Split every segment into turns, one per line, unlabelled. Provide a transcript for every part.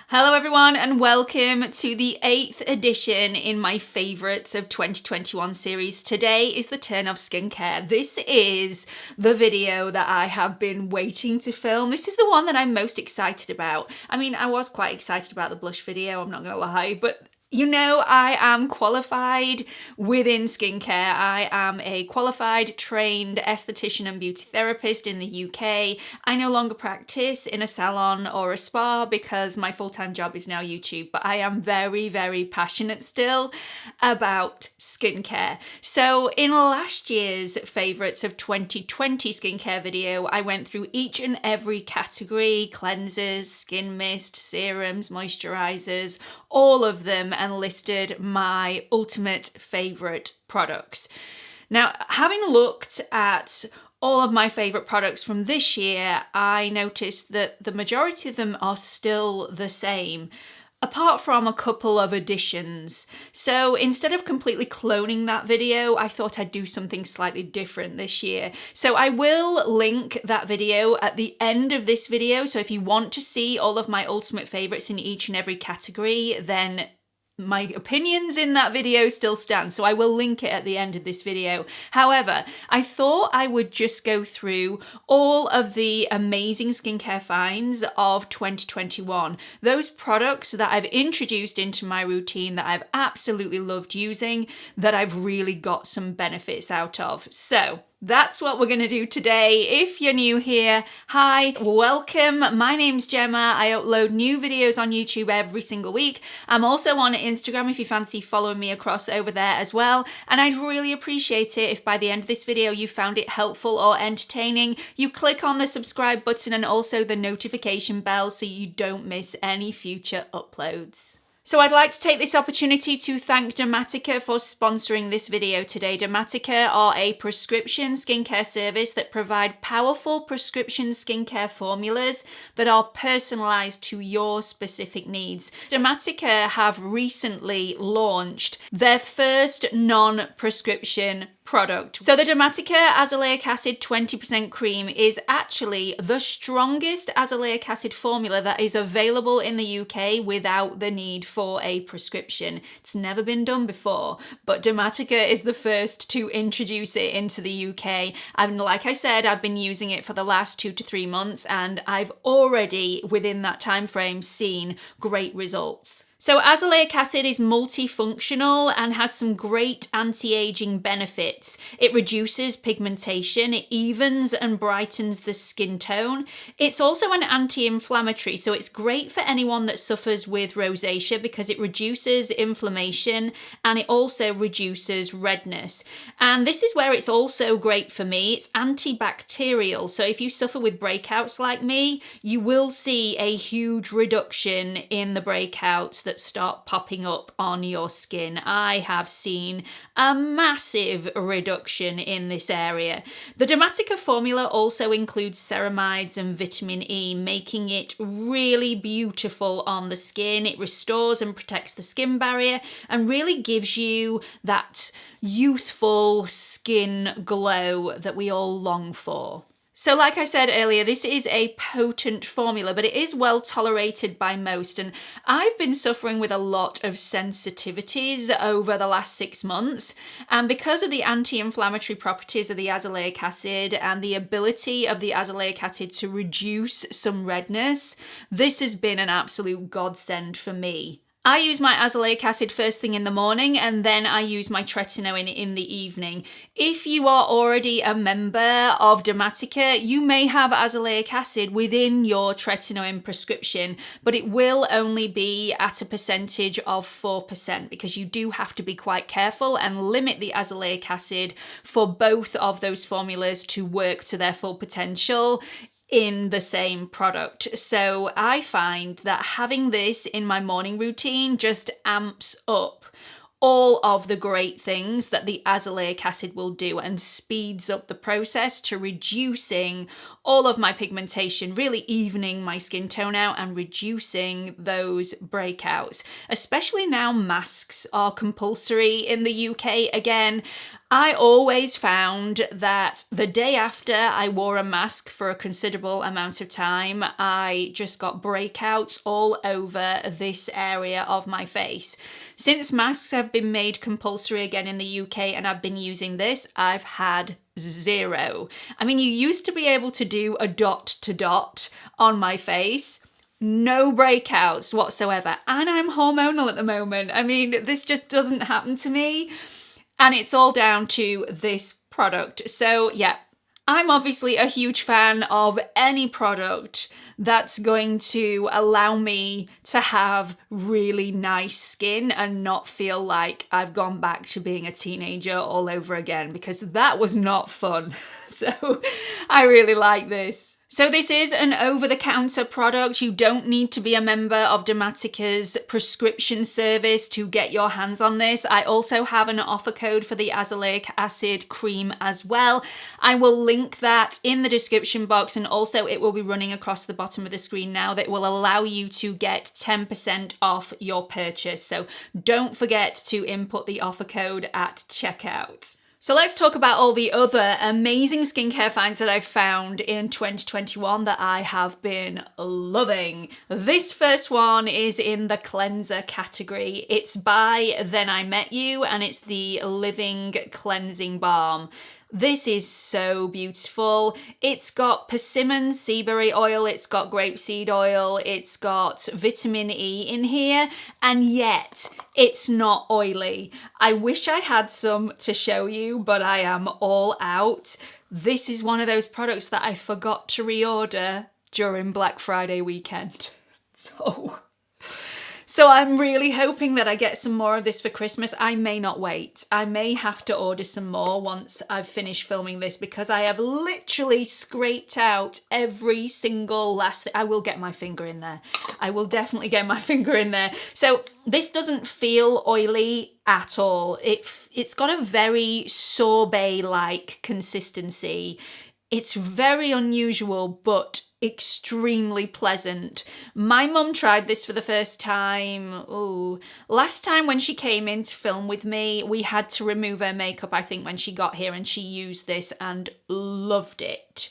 Hello everyone and welcome to the 8th edition in my favourites of 2021 series. Today is the turn of skincare. This is the video that I have been waiting to film. This is the one that I'm most excited about. I mean, I was quite excited about the blush video, I'm not gonna lie, but you know, I am qualified within skincare. I am a qualified, trained esthetician and beauty therapist in the UK. I no longer practice in a salon or a spa because my full-time job is now YouTube, but I am very, very passionate still about skincare. So in last year's favourites of 2020 skincare video, I went through each and every category: cleansers, skin mist, serums, moisturizers, all of them, and listed my ultimate favourite products. Now, having looked at all of my favourite products from this year, I noticed that the majority of them are still the same, apart from a couple of additions. So instead of completely cloning that video, I thought I'd do something slightly different this year. So I will link that video at the end of this video. So if you want to see all of my ultimate favourites in each and every category, then my opinions in that video still stand, so I will link it at the end of this video. However, I thought I would just go through all of the amazing skincare finds of 2021. Those products that I've introduced into my routine that I've absolutely loved using, that I've really got some benefits out of. So that's what we're going to do today. If you're new here, hi, welcome. My name's Gemma. I upload new videos on YouTube every single week. I'm also on Instagram if you fancy following me across over there as well. And I'd really appreciate it if by the end of this video you found it helpful or entertaining. You click on the subscribe button and also the notification bell so you don't miss any future uploads. So I'd like to take this opportunity to thank Dermatica for sponsoring this video today. Dermatica are a prescription skincare service that provide powerful prescription skincare formulas that are personalised to your specific needs. Dermatica have recently launched their first non-prescription product. So the Dermatica Azelaic Acid 20% cream is actually the strongest azelaic acid formula that is available in the UK without the need for a prescription. It's never been done before, but Dermatica is the first to introduce it into the UK. And like I said, I've been using it for the last 2 to 3 months and I've already, within that time frame, seen great results. So azelaic acid is multifunctional and has some great anti-aging benefits. It reduces pigmentation, it evens and brightens the skin tone. It's also an anti-inflammatory, so it's great for anyone that suffers with rosacea because it reduces inflammation and it also reduces redness. And this is where it's also great for me. It's antibacterial, so if you suffer with breakouts like me, you will see a huge reduction in the breakouts that start popping up on your skin. I have seen a massive reduction in this area. The Dermatica formula also includes ceramides and vitamin E, making it really beautiful on the skin. It restores and protects the skin barrier and really gives you that youthful skin glow that we all long for. So like I said earlier, this is a potent formula, but it is well tolerated by most. And I've been suffering with a lot of sensitivities over the last 6 months. And because of the anti-inflammatory properties of the azelaic acid and the ability of the azelaic acid to reduce some redness, this has been an absolute godsend for me. I use my azelaic acid first thing in the morning and then I use my tretinoin in the evening. If you are already a member of Dermatica, you may have azelaic acid within your tretinoin prescription, but it will only be at a percentage of 4% because you do have to be quite careful and limit the azelaic acid for both of those formulas to work to their full potential in the same product. So I find that having this in my morning routine just amps up all of the great things that the azelaic acid will do and speeds up the process to reducing all of my pigmentation, really evening my skin tone out and reducing those breakouts. Especially now masks are compulsory in the UK again. I always found that the day after I wore a mask for a considerable amount of time, I just got breakouts all over this area of my face. Since masks have been made compulsory again in the UK and I've been using this, I've had zero. I mean, you used to be able to do a dot to dot on my face. No breakouts whatsoever. And I'm hormonal at the moment. I mean, this just doesn't happen to me. And it's all down to this product. So yeah, I'm obviously a huge fan of any product that's going to allow me to have really nice skin and not feel like I've gone back to being a teenager all over again, because that was not fun. So I really like this. So this is an over-the-counter product. You don't need to be a member of Dermatica's prescription service to get your hands on this. I also have an offer code for the Azelaic Acid cream as well. I will link that in the description box, and also it will be running across the bottom of the screen now. That will allow you to get 10% off your purchase. So don't forget to input the offer code at checkout. So let's talk about all the other amazing skincare finds that I've found in 2021 that I have been loving. This first one is in the cleanser category. It's by Then I Met You, and it's the Living Cleansing Balm. This is so beautiful. It's got persimmon seaberry oil, it's got grapeseed oil, it's got vitamin E in here, and yet it's not oily. I wish I had some to show you, but I am all out. This is one of those products that I forgot to reorder during Black Friday weekend. So I'm really hoping that I get some more of this for Christmas. I may not wait. I may have to order some more once I've finished filming this, because I have literally scraped out every single last thing. I will get my finger in there. I will definitely get my finger in there. So this doesn't feel oily at all. It's got a very sorbet-like consistency. It's very unusual, but extremely pleasant. My mum tried this for the first time, last time when she came in to film with me. We had to remove her makeup, I think, when she got here, and she used this and loved it.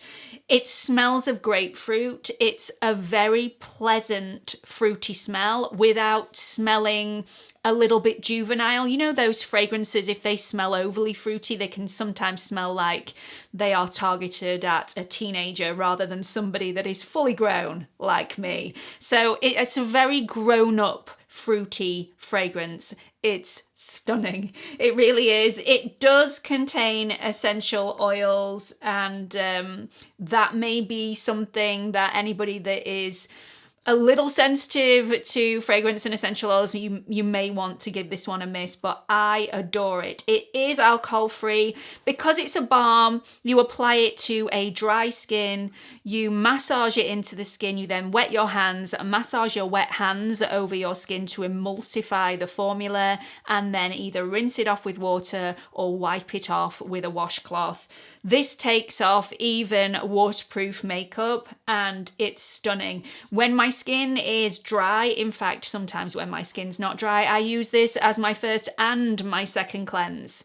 It smells of grapefruit. It's a very pleasant fruity smell without smelling a little bit juvenile. You know those fragrances, if they smell overly fruity, they can sometimes smell like they are targeted at a teenager rather than somebody that is fully grown like me. So it's a very grown-up fruity fragrance. It's stunning. It really is. It does contain essential oils, and that may be something that anybody that is a little sensitive to fragrance and essential oils, you may want to give this one a miss, but I adore it. It is alcohol free. Because it's a balm, you apply it to a dry skin, you massage it into the skin, you then wet your hands, massage your wet hands over your skin to emulsify the formula, and then either rinse it off with water or wipe it off with a washcloth. This takes off even waterproof makeup, and it's stunning. When my skin is dry, in fact, sometimes when my skin's not dry, I use this as my first and my second cleanse.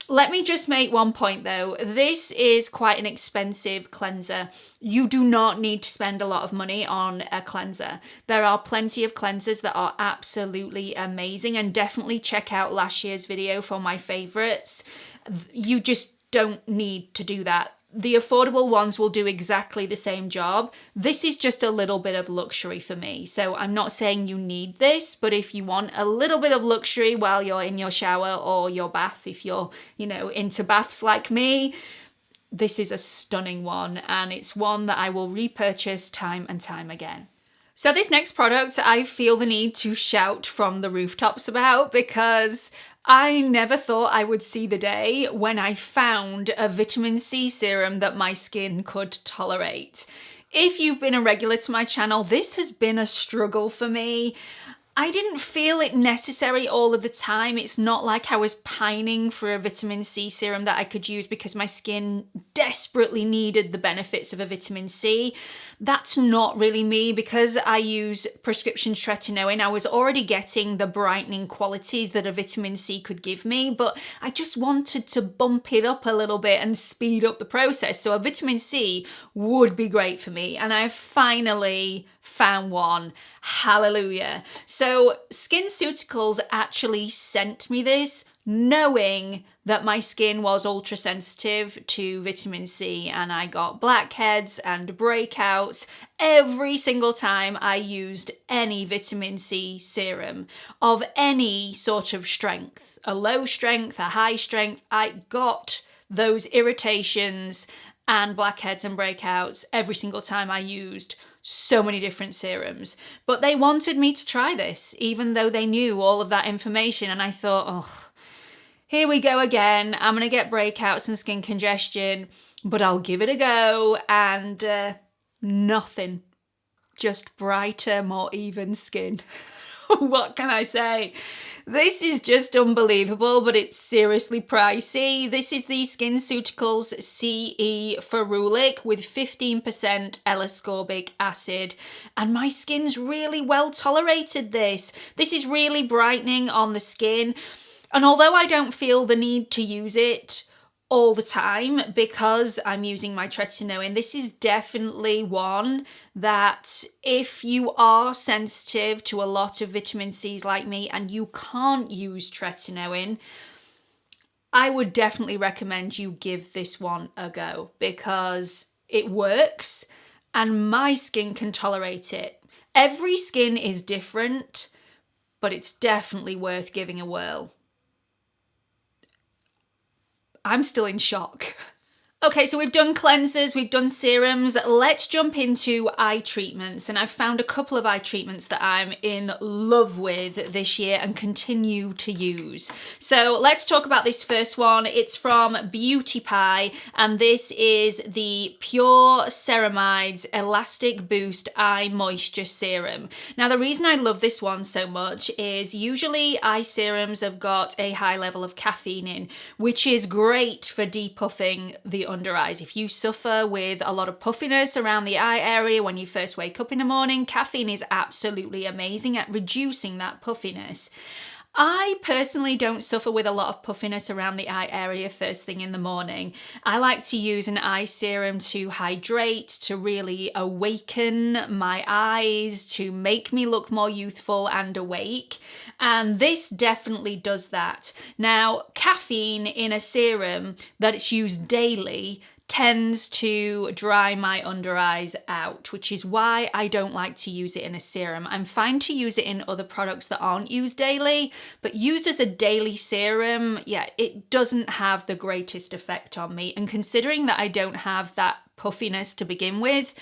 Let me just make one point though. This is quite an expensive cleanser. You do not need to spend a lot of money on a cleanser. There are plenty of cleansers that are absolutely amazing, and definitely check out last year's video for my favorites. You just don't need to do that. The affordable ones will do exactly the same job. This is just a little bit of luxury for me. So I'm not saying you need this, but if you want a little bit of luxury while you're in your shower or your bath, if you're, into baths like me, this is a stunning one, and it's one that I will repurchase time and time again. So this next product I feel the need to shout from the rooftops about, because I never thought I would see the day when I found a vitamin C serum that my skin could tolerate. If you've been a regular to my channel, this has been a struggle for me. I didn't feel it necessary all of the time. It's not like I was pining for a vitamin C serum that I could use because my skin desperately needed the benefits of a vitamin C. That's not really me. Because I use prescription tretinoin, I was already getting the brightening qualities that a vitamin C could give me, but I just wanted to bump it up a little bit and speed up the process. So a vitamin C would be great for me, and I finally found one. Hallelujah. So SkinCeuticals actually sent me this knowing that my skin was ultra sensitive to vitamin C, and I got blackheads and breakouts every single time I used any vitamin C serum of any sort of strength, a low strength, a high strength. I got those irritations and blackheads and breakouts every single time I used so many different serums. But they wanted me to try this, even though they knew all of that information. And I thought, oh, here we go again. I'm gonna get breakouts and skin congestion, but I'll give it a go. And nothing, just brighter, more even skin. What can I say? This is just unbelievable, but it's seriously pricey. This is the SkinCeuticals CE Ferulic with 15% L-ascorbic acid, and my skin's really well tolerated this. This is really brightening on the skin, and although I don't feel the need to use it all the time because I'm using my tretinoin, this is definitely one that if you are sensitive to a lot of vitamin C's like me and you can't use tretinoin, I would definitely recommend you give this one a go because it works and my skin can tolerate it. Every skin is different, but it's definitely worth giving a whirl. I'm still in shock. Okay, so we've done cleansers, we've done serums. Let's jump into eye treatments. And I've found a couple of eye treatments that I'm in love with this year and continue to use. So let's talk about this first one. It's from Beauty Pie, and this is the Pure Ceramides Elastic Boost Eye Moisture Serum. Now, the reason I love this one so much is usually eye serums have got a high level of caffeine in, which is great for depuffing the under eyes. If you suffer with a lot of puffiness around the eye area when you first wake up in the morning, caffeine is absolutely amazing at reducing that puffiness. I personally don't suffer with a lot of puffiness around the eye area first thing in the morning. I like to use an eye serum to hydrate, to really awaken my eyes, to make me look more youthful and awake. And this definitely does that. Now, caffeine in a serum that it's used daily tends to dry my under eyes out, which is why I don't like to use it in a serum. I'm fine to use it in other products that aren't used daily, but used as a daily serum, yeah, it doesn't have the greatest effect on me. And considering that I don't have that puffiness to begin with,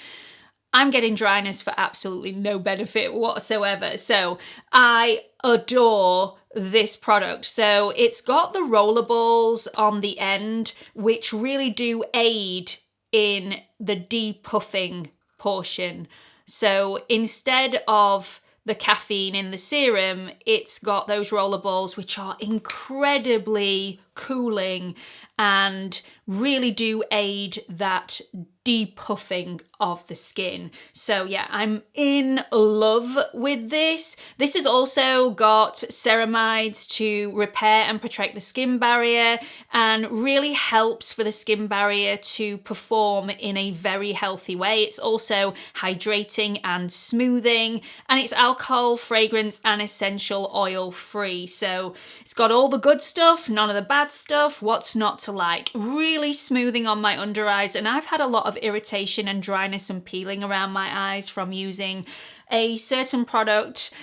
I'm getting dryness for absolutely no benefit whatsoever. So I adore this product. So it's got the rollerballs on the end, which really do aid in the depuffing portion. So instead of the caffeine in the serum, it's got those rollerballs, which are incredibly cooling and really do aid that depuffing of the skin. So yeah, I'm in love with this. This has also got ceramides to repair and protect the skin barrier and really helps for the skin barrier to perform in a very healthy way. It's also hydrating and smoothing, and it's alcohol, fragrance and essential oil free. So it's got all the good stuff, none of the bad stuff. What's not to like? Really smoothing on my under eyes, and I've had a lot of irritation and dryness and peeling around my eyes from using a certain product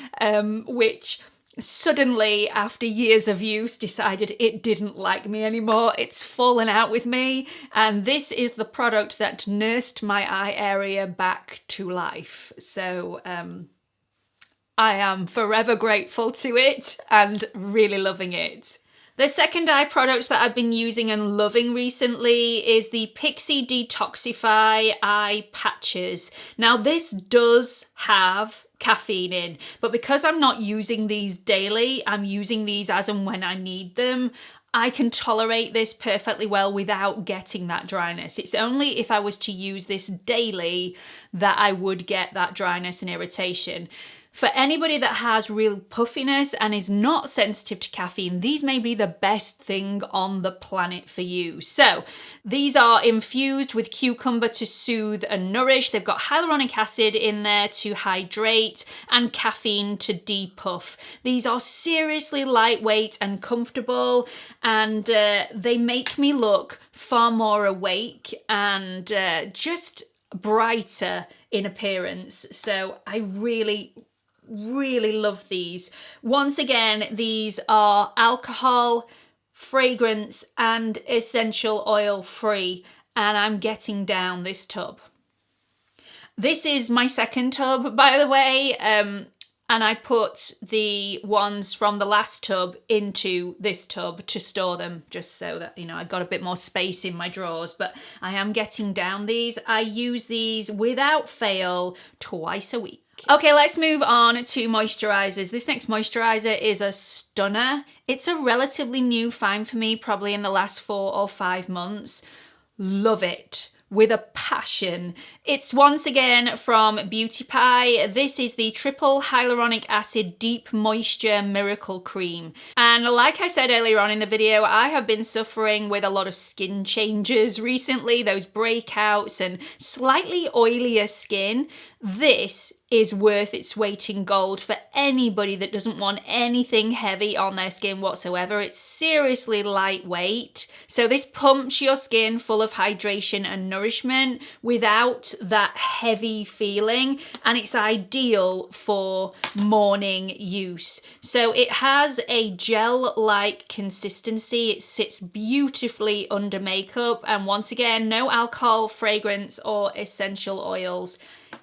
which suddenly after years of use decided it didn't like me anymore. It's fallen out with me, and this is the product that nursed my eye area back to life. So I am forever grateful to it and really loving it. The second eye product that I've been using and loving recently is the Pixi Detoxify Eye Patches. Now this does have caffeine in. But because I'm not using these daily, I'm using these as and when I need them, I can tolerate this perfectly well without getting that dryness. It's only if I was to use this daily that I would get that dryness and irritation. For anybody that has real puffiness and is not sensitive to caffeine, these may be the best thing on the planet for you. So these are infused with cucumber to soothe and nourish. They've got hyaluronic acid in there to hydrate and caffeine to depuff. These are seriously lightweight and comfortable, and they make me look far more awake and just brighter in appearance. So I really love these. Once again, these are alcohol, fragrance and essential oil free, and I'm getting down this tub. This is my second tub, by the way, and I put the ones from the last tub into this tub to store them, just so that, you know, I got a bit more space in my drawers. But I am getting down these. I use these without fail twice a week. Okay, let's move on to moisturizers. This next moisturizer is a stunner. It's a relatively new find for me, probably in the last 4 or 5 months. Love it with a passion. It's once again from Beauty Pie. This is the Triple Hyaluronic Acid Deep Moisture Miracle Cream. And like I said earlier on in the video, I have been suffering with a lot of skin changes recently, those breakouts and slightly oilier skin. This is worth its weight in gold for anybody that doesn't want anything heavy on their skin whatsoever. It's seriously lightweight. So this pumps your skin full of hydration and nourishment without that heavy feeling, and it's ideal for morning use. So it has a gel-like consistency. It sits beautifully under makeup, and once again, no alcohol, fragrance or essential oils.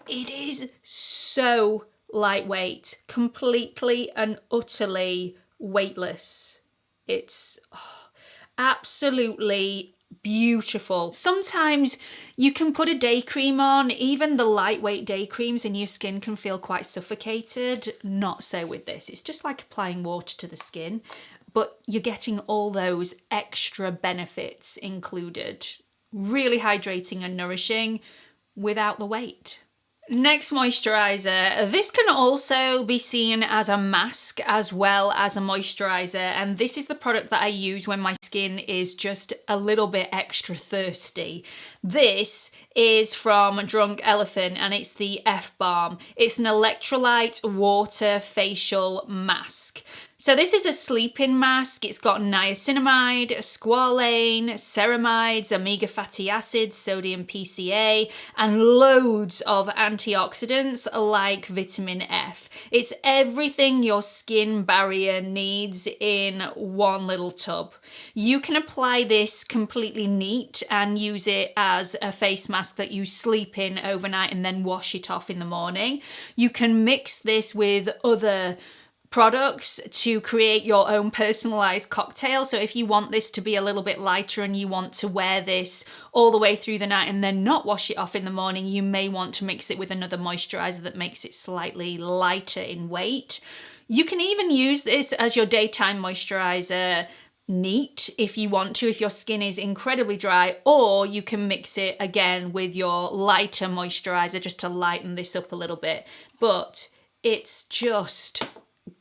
It is so lightweight, completely and utterly weightless. It's absolutely beautiful. Sometimes you can put a day cream on, even the lightweight day creams, and your skin can feel quite suffocated. Not so with this. It's just like applying water to the skin, but you're getting all those extra benefits included. Really hydrating and nourishing without the weight. Next moisturizer. This can also be seen as a mask as well as a moisturizer, and this is the product that I use when my skin is just a little bit extra thirsty. This is from Drunk Elephant and it's the Balm. It's an electrolyte water facial mask. So this is a sleep-in mask. It's got niacinamide, squalane, ceramides, omega fatty acids, sodium PCA, and loads of antioxidants like vitamin F. It's everything your skin barrier needs in one little tub. You can apply this completely neat and use it as a face mask that you sleep in overnight and then wash it off in the morning. You can mix this with other products to create your own personalized cocktail. So if you want this to be a little bit lighter and you want to wear this all the way through the night and then not wash it off in the morning, you may want to mix it with another moisturizer that makes it slightly lighter in weight. You can even use this as your daytime moisturizer neat if you want to, if your skin is incredibly dry, or you can mix it again with your lighter moisturizer just to lighten this up a little bit. But it's just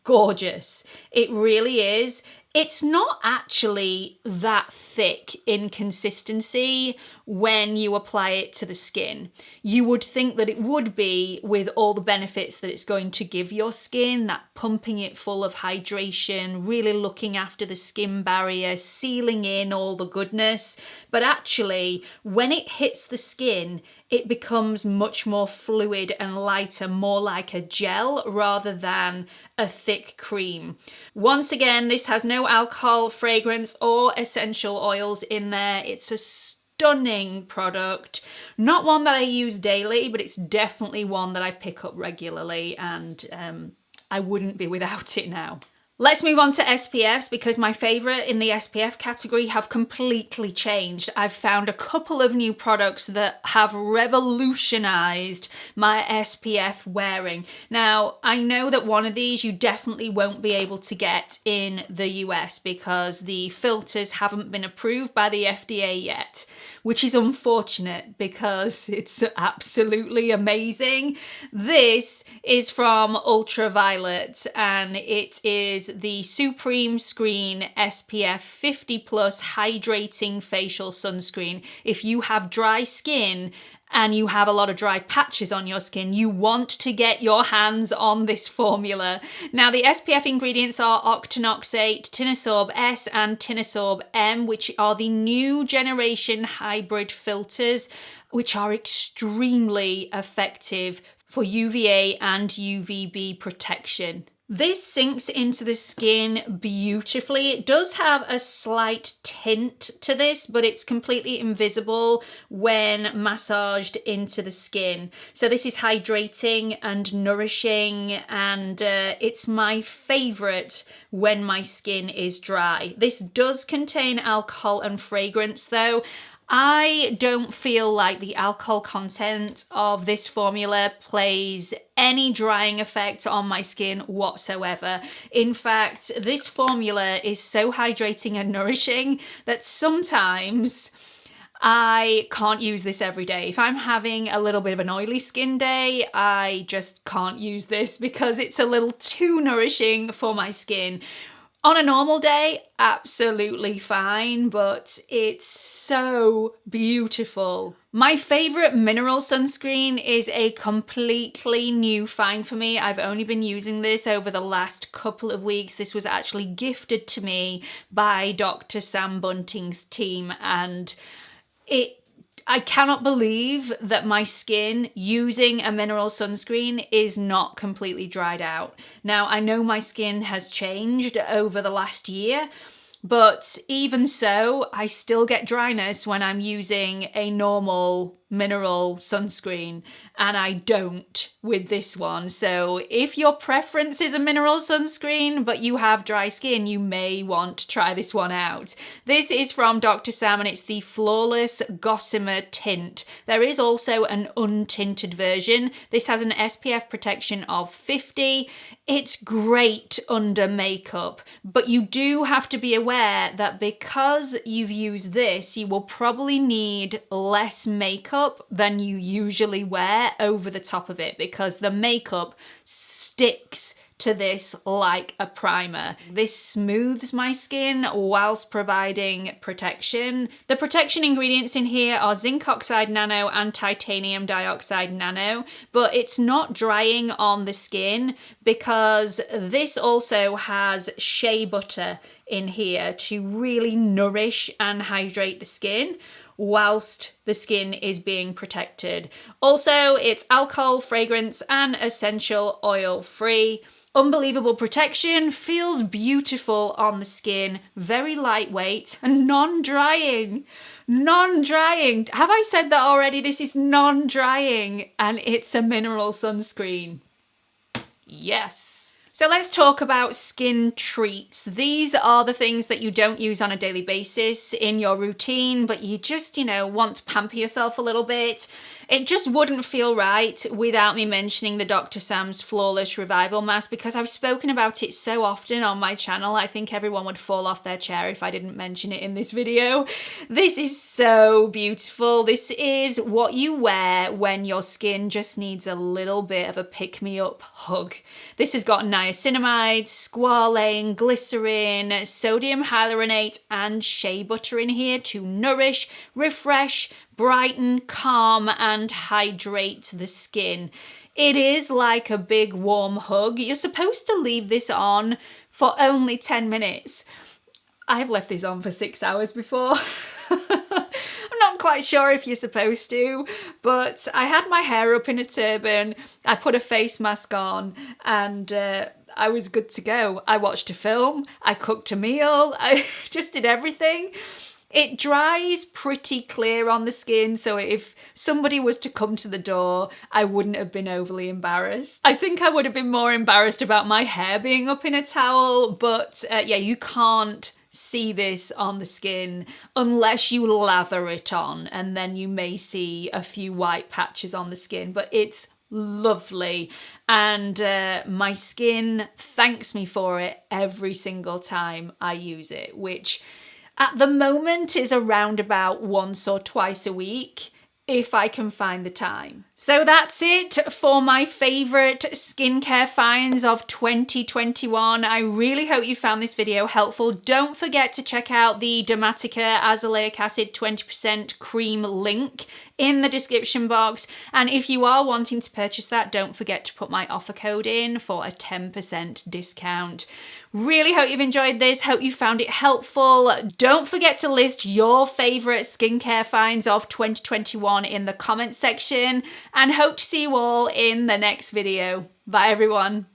gorgeous. It really is. It's not actually that thick in consistency when you apply it to the skin. You would think that it would be with all the benefits that it's going to give your skin, that pumping it full of hydration, really looking after the skin barrier, sealing in all the goodness. But actually, when it hits the skin, it becomes much more fluid and lighter, more like a gel rather than a thick cream. Once again, this has no alcohol, fragrance, or essential oils in there. It's a stunning product. Not one that I use daily, but it's definitely one that I pick up regularly, and I wouldn't be without it now. Let's move on to SPFs, because my favourite in the SPF category have completely changed. I've found a couple of new products that have revolutionised my SPF wearing. Now, I know that one of these you definitely won't be able to get in the US because the filters haven't been approved by the FDA yet, which is unfortunate because it's absolutely amazing. This is from Ultraviolet, and it is the Supreme Screen SPF 50 Plus Hydrating Facial Sunscreen. If you have dry skin and you have a lot of dry patches on your skin, you want to get your hands on this formula. Now, the SPF ingredients are octinoxate, tinosorb S and tinosorb M, which are the new generation hybrid filters, which are extremely effective for UVA and UVB protection. This sinks into the skin beautifully. It does have a slight tint to this, but it's completely invisible when massaged into the skin. So this is hydrating and nourishing, and it's my favourite when my skin is dry. This does contain alcohol and fragrance though. I don't feel like the alcohol content of this formula plays any drying effect on my skin whatsoever. In fact, this formula is so hydrating and nourishing that sometimes I can't use this every day. If I'm having a little bit of an oily skin day, I just can't use this because it's a little too nourishing for my skin. On a normal day, absolutely fine, but it's so beautiful. My favourite mineral sunscreen is a completely new find for me. I've only been using this over the last couple of weeks. This was actually gifted to me by Dr. Sam Bunting's team, and I cannot believe that my skin using a mineral sunscreen is not completely dried out. Now, I know my skin has changed over the last year, but even so, I still get dryness when I'm using a normal mineral sunscreen, and I don't with this one. So if your preference is a mineral sunscreen but you have dry skin, you may want to try this one out. This is from Dr. Sam, and it's the Flawless Gossamer Tint. There is also an untinted version. This has an SPF protection of 50. It's great under makeup, but you do have to be aware that because you've used this, you will probably need less makeup than you usually wear over the top of it, because the makeup sticks to this like a primer. This smooths my skin whilst providing protection. The protection ingredients in here are zinc oxide nano and titanium dioxide nano, but it's not drying on the skin because this also has shea butter in here to really nourish and hydrate the skin whilst the skin is being protected. Also, it's alcohol, fragrance, and essential oil free. Unbelievable protection, feels beautiful on the skin, very lightweight, and non-drying. Non-drying. Have I said that already? This is non-drying, and it's a mineral sunscreen. Yes. So let's talk about skin treats. These are the things that you don't use on a daily basis in your routine, but you just, want to pamper yourself a little bit. It just wouldn't feel right without me mentioning the Dr. Sam's Flawless Revival Mask, because I've spoken about it so often on my channel. I think everyone would fall off their chair if I didn't mention it in this video. This is so beautiful. This is what you wear when your skin just needs a little bit of a pick-me-up hug. This has got niacinamide, squalane, glycerin, sodium hyaluronate, and shea butter in here to nourish, refresh, brighten, calm, and hydrate the skin. It is like a big warm hug. You're supposed to leave this on for only 10 minutes. I've left this on for 6 hours before. I'm not quite sure if you're supposed to, but I had my hair up in a turban, I put a face mask on, and I was good to go. I watched a film, I cooked a meal, I just did everything. It dries pretty clear on the skin, so if somebody was to come to the door, I wouldn't have been overly embarrassed. I think I would have been more embarrassed about my hair being up in a towel, but yeah, you can't see this on the skin unless you lather it on, and then you may see a few white patches on the skin, but it's lovely, and my skin thanks me for it every single time I use it, which at the moment is around about once or twice a week, if I can find the time. So that's it for my favourite skincare finds of 2021. I really hope you found this video helpful. Don't forget to check out the Dermatica Azelaic Acid 20% cream link in the description box. And if you are wanting to purchase that, don't forget to put my offer code in for a 10% discount. Really hope you've enjoyed this. Hope you found it helpful. Don't forget to list your favourite skincare finds of 2021 in the comments section, and hope to see you all in the next video. Bye everyone.